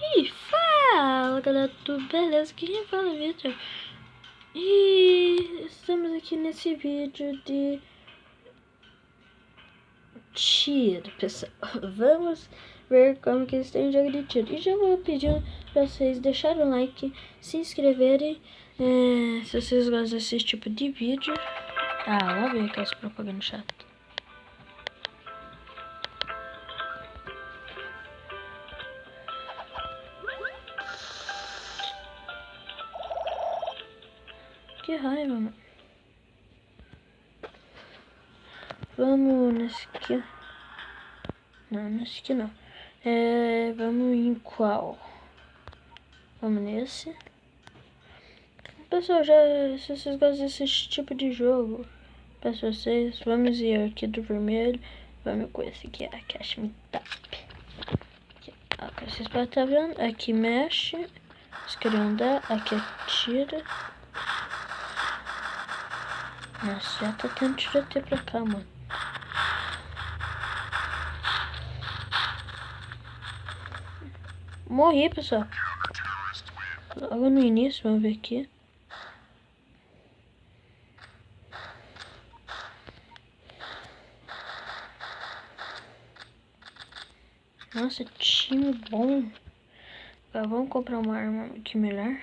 E fala, galera, tudo beleza? Quem fala, Victor? E estamos aqui nesse vídeo de tiro, pessoal. Vamos ver como que está em jogo de tiro. E já vou pedir para vocês deixarem o like, se inscreverem, se vocês gostam desse tipo de vídeo. Lá vem aquelas propagandas chatas. Que raiva, mano. Vamos nesse aqui. Não, nesse aqui não. Vamos em qual? Vamos nesse. Pessoal, se vocês gostam desse tipo de jogo, peço a vocês, vamos ir aqui do vermelho. Vamos com esse aqui, a Cash Me Tap. Vocês podem estar vendo, aqui mexe. Vocês querem andar, aqui atira. Nossa, já tá tendo tiroteio pra cá, mano. Morri, pessoal. Logo no início, vamos ver aqui. Nossa, time bom. Agora vamos comprar uma arma aqui melhor.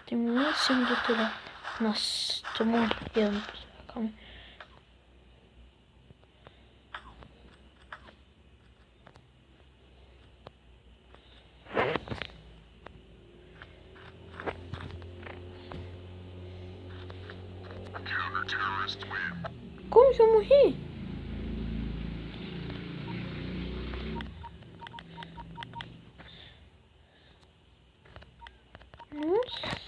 Tem um em cima do telhado. Nossa, tô morrendo. Calma. Como que eu morri? Nossa.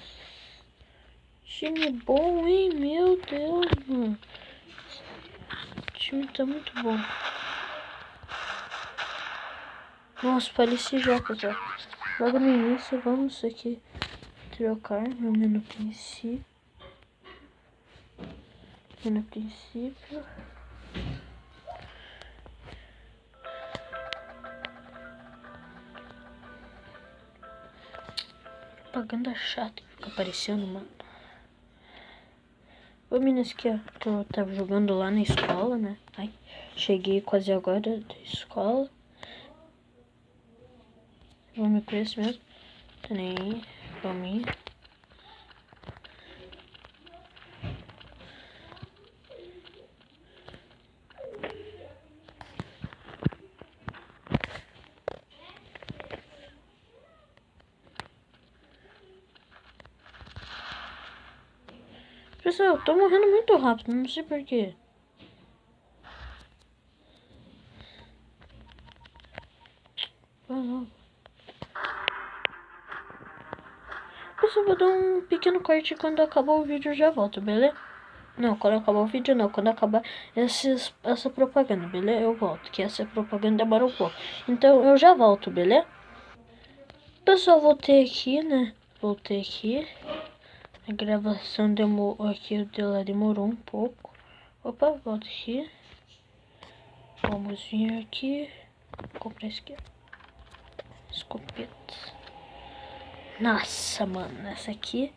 Time bom, hein? Meu Deus, mano. O time tá muito bom. Nossa, faleci já, pessoal. Logo no início, vamos aqui trocar meu menu princípio. Menu princípio. Propaganda chata que fica aparecendo, mano. Vamos nesse aqui, ó, que eu tava jogando lá na escola, né? Ai, cheguei quase agora da escola. Vamos com esse mesmo. Tá nem aí. Vamos ir. Pessoal, eu tô morrendo muito rápido, não sei porquê. Pessoal, vou dar um pequeno corte quando acabar o vídeo eu já volto, beleza? Não, quando acabar o vídeo não, quando acabar essa propaganda, beleza? Eu volto, que essa propaganda demora um pouco. Então eu já volto, beleza? Pessoal, voltei aqui, né? Voltei aqui. A gravação demorou um pouco. Opa, volta aqui. Vamos vir aqui. Comprar isso aqui. Escopeta. Nossa, mano, essa aqui.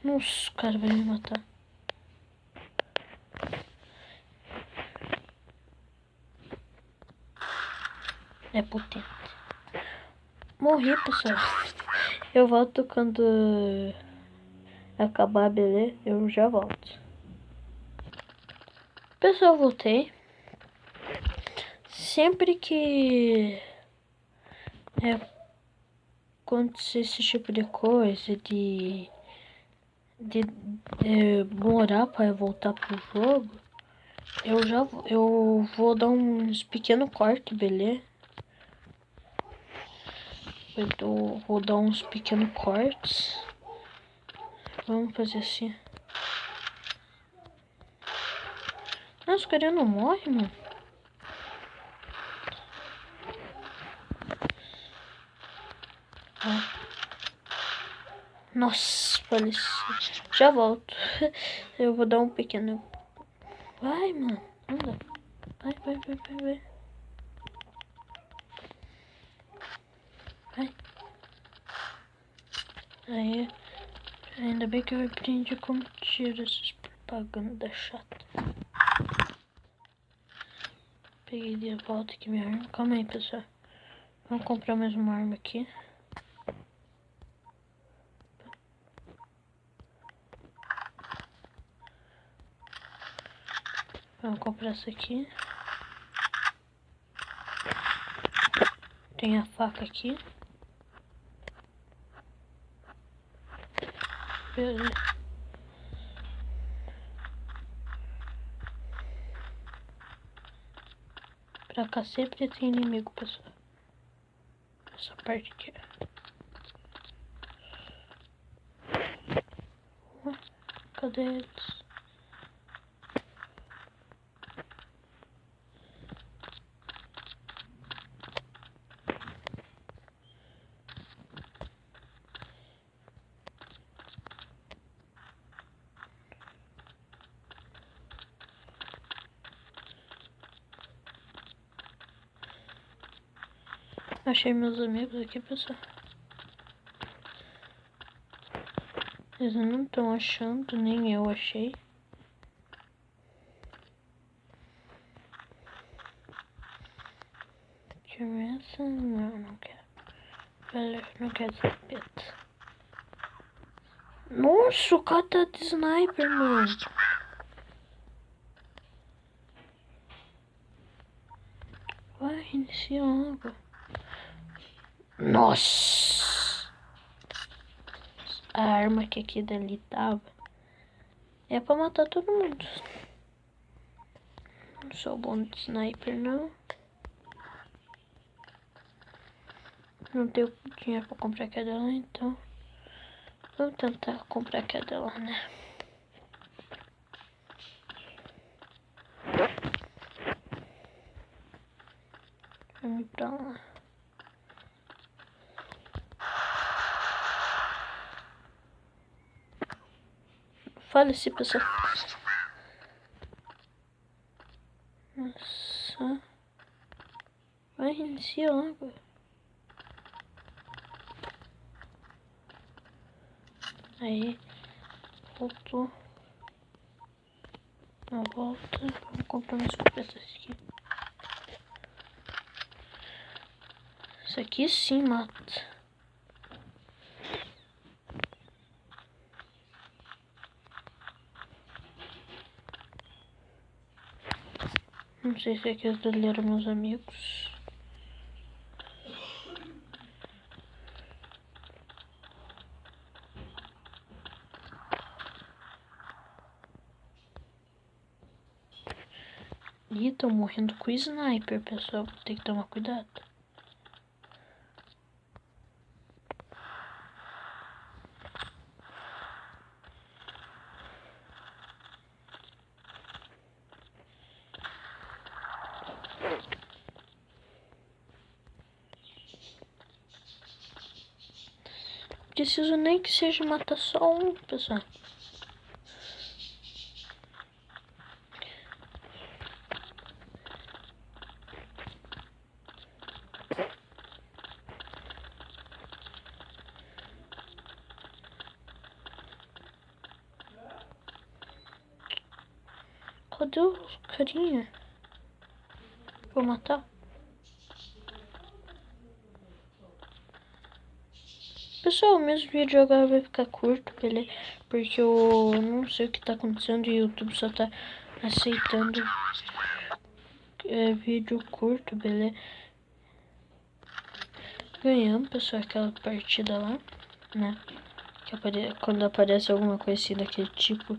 Nossa, o cara vai me matar. É potente. Morri, pessoal. Eu volto quando acabar, beleza? Eu já volto. Pessoal, voltei. Sempre que acontecer esse tipo de coisa, de demorar para voltar pro jogo, eu vou dar uns pequenos cortes, beleza? Eu vou dar uns pequenos cortes. Vamos fazer assim. Nossa, o cara não morre, mano. Nossa, faleci. Já volto. Eu vou dar um pequeno Vai, mano. Anda. Vai. Vai. Aí, ainda bem que eu aprendi como tirar essas propagandas chatas. Peguei de volta aqui minha arma. Calma aí, pessoal. Vamos comprar mais uma arma aqui. Vamos comprar essa aqui. Tem a faca aqui. Beleza. Pra cá sempre tem inimigo, pessoal. Essa parte aqui. Ué, cadê eles? Achei meus amigos aqui, pessoal. Eles não estão achando, nem eu achei. Essa? Não quero. Valeu, não quero escopeta. Nossa, o cara tá de sniper, mano. Vai, inicia logo. Nossa. A arma que aqui dali tava é pra matar todo mundo. Não sou bom de sniper, não. Não tenho dinheiro pra comprar aquela lá, então vamos tentar comprar aquela lá, né? Vamos pra lá. Faleci, pessoal. Nossa. Vai, inicia logo. Aí, voltou. Na volta, vamos comprar umas escopetas aqui. Isso aqui sim mata. Não sei se aqueles dali eram meus amigos. Ih, tô morrendo com o sniper, pessoal. Tem que tomar cuidado. Preciso nem que seja matar só um, pessoal. Cadê o carinha? Vou matar. Pessoal, o mesmo vídeo agora vai ficar curto, beleza? Porque eu não sei o que tá acontecendo e o YouTube só tá aceitando vídeo curto, beleza? Ganhamos, pessoal, aquela partida lá, né? Quando aparece alguma coisa assim daquele tipo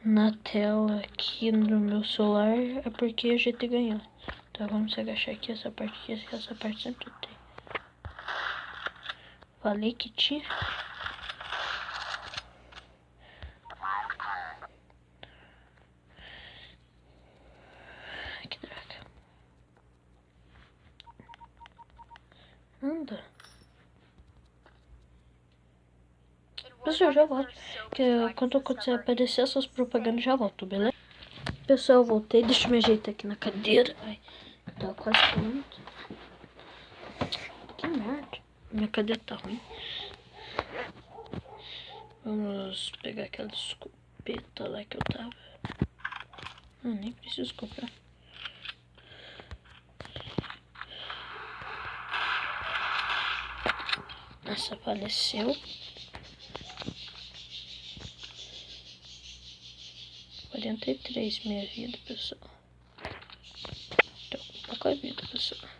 na tela aqui no meu celular, é porque a gente ganhou. Então vamos agachar aqui essa parte aqui, essa parte sempre tem. Falei que tinha. Ai, que droga. Anda. Pessoal, já volto. Que quando acontecer aparecer essas propagandas, já volto, beleza? pessoal, eu voltei. Deixa eu me ajeitar aqui na cadeira. Ai, tá quase pronto. Que merda. Minha cadeira tá ruim. Vamos pegar aquela escopeta lá que eu tava. Nem preciso comprar. Nossa, faleceu. 43 minha vida, pessoal. Tô com pouca vida, pessoal.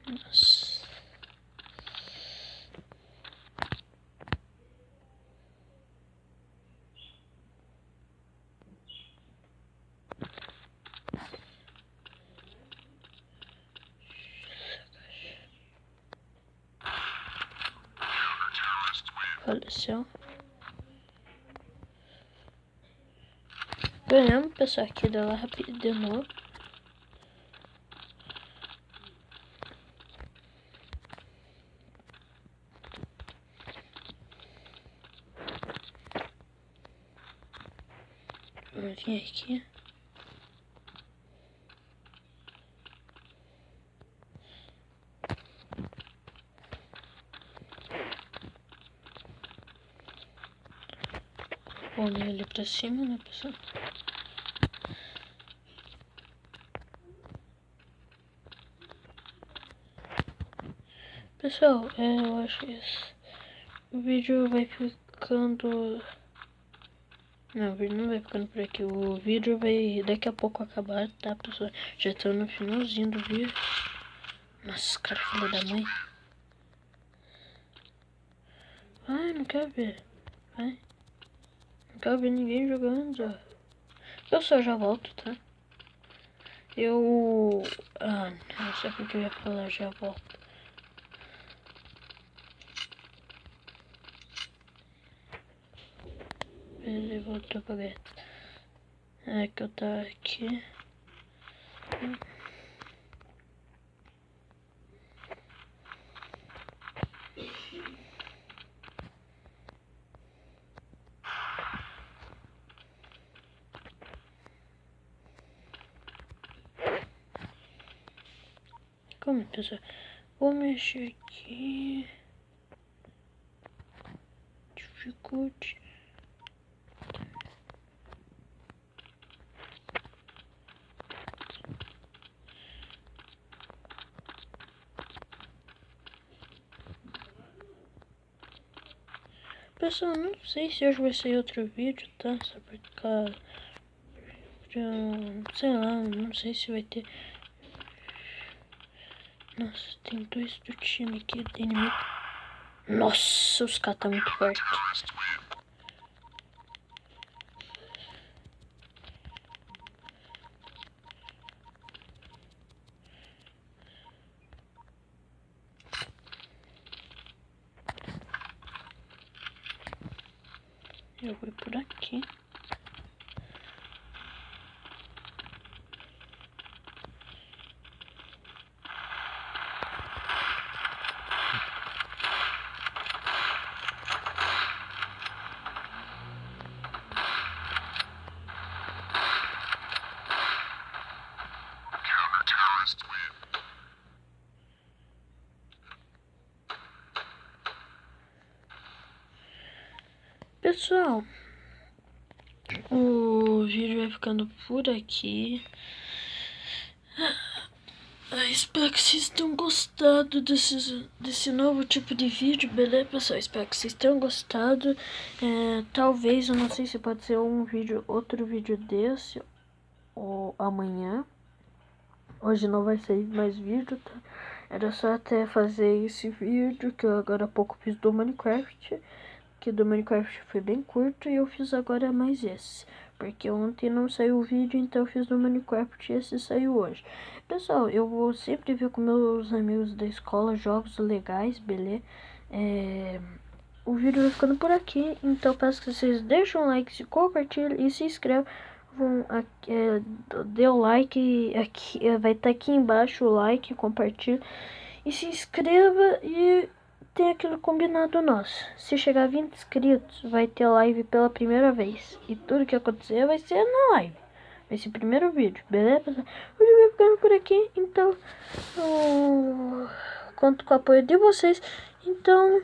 Nossa. Faleceu. Ganhamos, pessoal, aqui dela rápido de novo. Vamos vir aqui. Vamos ali pra cima, né, pessoal? Pessoal, eu acho que o vídeo vai ficando... Não, o vídeo não vai ficando por aqui. O vídeo vai daqui a pouco acabar, tá, pessoal? Já tô no finalzinho do vídeo. Nossa, cara, filho da mãe. Ai, não quero ver. Vai. Não quero ver ninguém jogando. Eu só já volto, tá? Não sei o que eu ia falar, já volto. Ele voltou pra gata. É que eu tava aqui. Como, pessoal? Vou mexer aqui. Dificulte. Pessoal, não sei se hoje vai sair outro vídeo, tá? Só por causa... Sei lá, não sei se vai ter... Nossa, tem dois do time aqui, tem inimigo. Nossa, os caras tá muito forte. Eu vou por aqui. Pessoal, o vídeo vai ficando por aqui. Espero que vocês tenham gostado desse novo tipo de vídeo, beleza, pessoal? Espero que vocês tenham gostado. Talvez, eu não sei se pode ser outro vídeo desse ou amanhã. Hoje não vai sair mais vídeo, tá? Era só até fazer esse vídeo que eu agora há pouco fiz do Minecraft. Que do Minecraft foi bem curto e eu fiz agora mais esse. Porque ontem não saiu o vídeo, então eu fiz do Minecraft e esse saiu hoje. Pessoal, eu vou sempre ver com meus amigos da escola jogos legais, beleza? O vídeo vai ficando por aqui, então peço que vocês deixem um like, se compartilhem e se inscrevam Dê o like aqui, vai estar aqui embaixo o like, compartilhe e se inscreva e tem aquilo combinado nosso. Se chegar a 20 inscritos, vai ter live pela primeira vez e tudo que acontecer vai ser na live. Vai ser o primeiro vídeo, beleza? Hoje eu vou ficando por aqui, então conto com o apoio de vocês. Então,